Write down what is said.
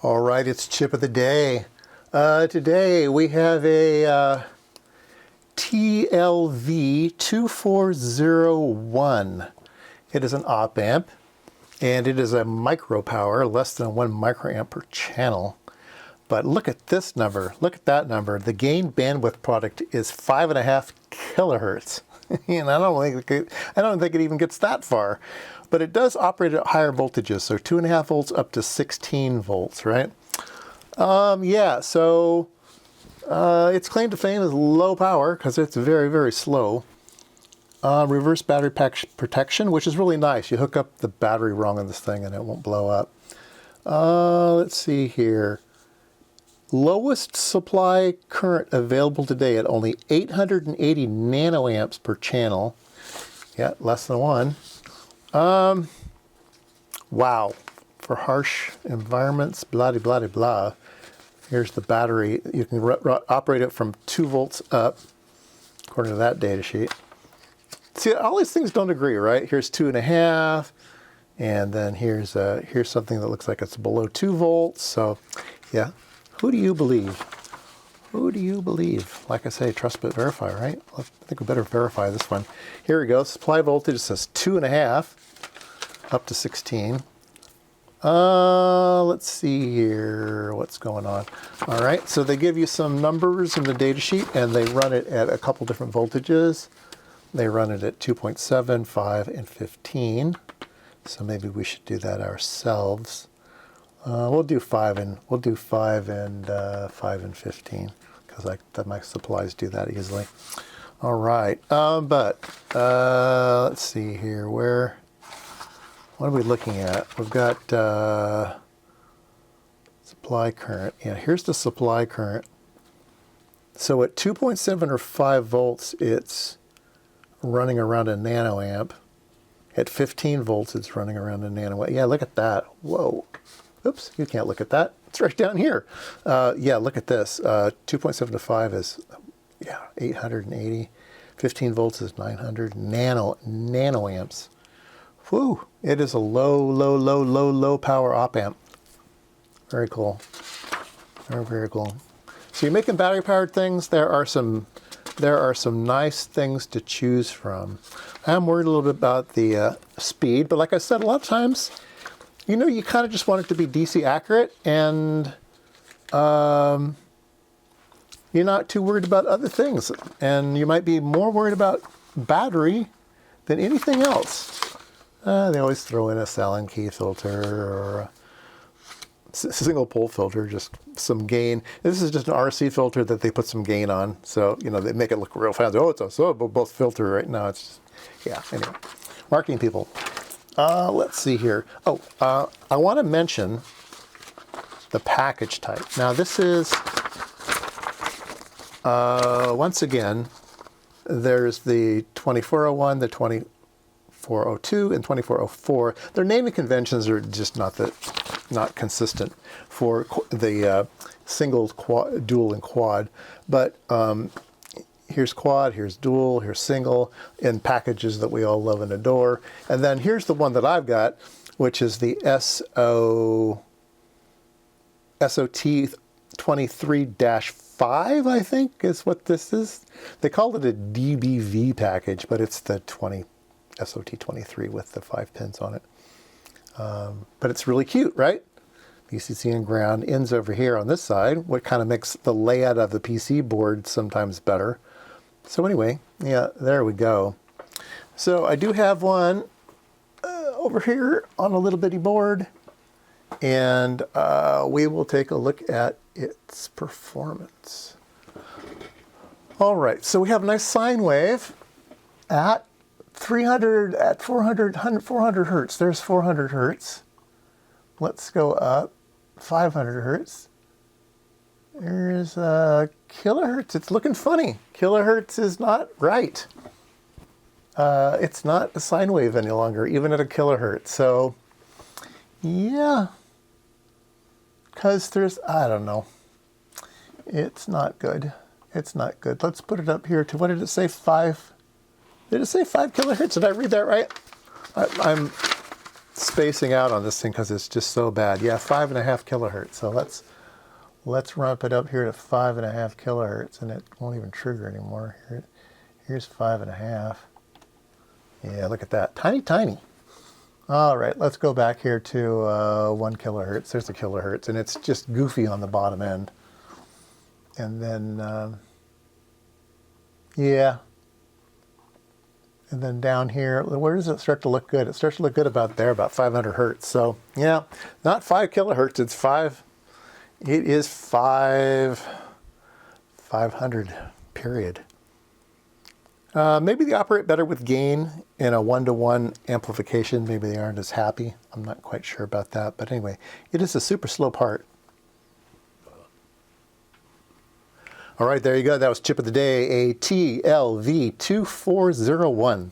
All right, it's chip of the day. Today we have a TLV2401. It is an OpAmp, and it is a micro power, less than 1 microamp per channel. But look at this number. Look at that number. The gain bandwidth product is 5.5 kilohertz. And I don't think it even gets that far. But it does operate at higher voltages, so 2.5 volts up to 16 volts, right? So its claim to fame is low power because it's very, very slow. Reverse battery pack protection, which is really nice. You hook up the battery wrong on this thing and it won't blow up. Let's see here. Lowest supply current available today at only 880 nanoamps per channel. Yeah, less than 1. Wow. For harsh environments, blah, blah, blah, blah. Here's the battery. You can operate it from 2 volts up, according to that data sheet. See, all these things don't agree, right? Here's 2.5, and then here's something that looks like it's below 2 volts. So, yeah. Who do you believe? Who do you believe? Like I say, trust but verify, right? I think we better verify this one. Here we go. Supply voltage says 2.5 up to 16. Let's see here. What's going on? All right. So they give you some numbers in the data sheet, and they run it at a couple different voltages. They run it at 2.7, 5, and 15. So maybe we should do that ourselves. We'll do 5 and 15 because my supplies do that easily. All right, let's see here. What are we looking at? We've got supply current. Yeah, here's the supply current. So at 2.7 or 5 volts, it's running around a nanoamp. At 15 volts, it's running around a nanoamp. Yeah, look at that. Whoa. Oops, you can't look at that. It's right down here. Yeah, look at this. 2.7 to 5 is, 880. 15 volts is 900 nanoamps. Whew, it is a low power OpAmp. Very cool. Very, very cool. So you're making battery powered things. There are some nice things to choose from. I'm worried a little bit about the speed, but like I said, a lot of times, you kind of just want it to be DC accurate, and you're not too worried about other things. And you might be more worried about battery than anything else. They always throw in a Allen key filter or a single pole filter, just some gain. This is just an RC filter that they put some gain on. So, they make it look real fancy. Oh, it's both filter right now. It's just, yeah, anyway. Marketing people. Let's see here. I want to mention the package type. Now this is, once again, there's the 2401, the 2402, and 2404. Their naming conventions are just not consistent for the single, dual, and quad. But here's quad, here's dual, here's single, in packages that we all love and adore. And then here's the one that I've got, which is the SOT 23-5, I think is what this is. They called it a DBV package, but it's the SOT 23 with the 5 pins on it. But it's really cute, right? VCC and ground ends over here on this side, what kind of makes the layout of the PC board sometimes better. So anyway, yeah, there we go. So I do have one over here on a little bitty board, and we will take a look at its performance. All right, so we have a nice sine wave at 400 hertz. There's 400 hertz. Let's go up 500 hertz. There's kilohertz. It's looking funny. Kilohertz is not right. It's not a sine wave any longer, even at a kilohertz. So, yeah. Because I don't know. It's not good. It's not good. Let's put it up here to, what did it say, 5? Did it say 5 kilohertz? Did I read that right? spacing out on this thing because it's just so bad. Yeah, 5.5 kilohertz. So let's ramp it up here to 5.5 kilohertz, and it won't even trigger anymore. Here's 5.5. Yeah, look at that. Tiny, tiny. All right, let's go back here to 1 kilohertz. There's a kilohertz, and it's just goofy on the bottom end. And then, yeah. And then down here, where does it start to look good? It starts to look good about there, about 500 hertz. So, yeah, not 5 kilohertz, it's 5. It is 500, period. Maybe they operate better with gain in a 1-to-1 amplification. Maybe they aren't as happy. I'm not quite sure about that. But anyway, it is a super slow part. All right, there you go. That was Chip of the Day, a TLV2401.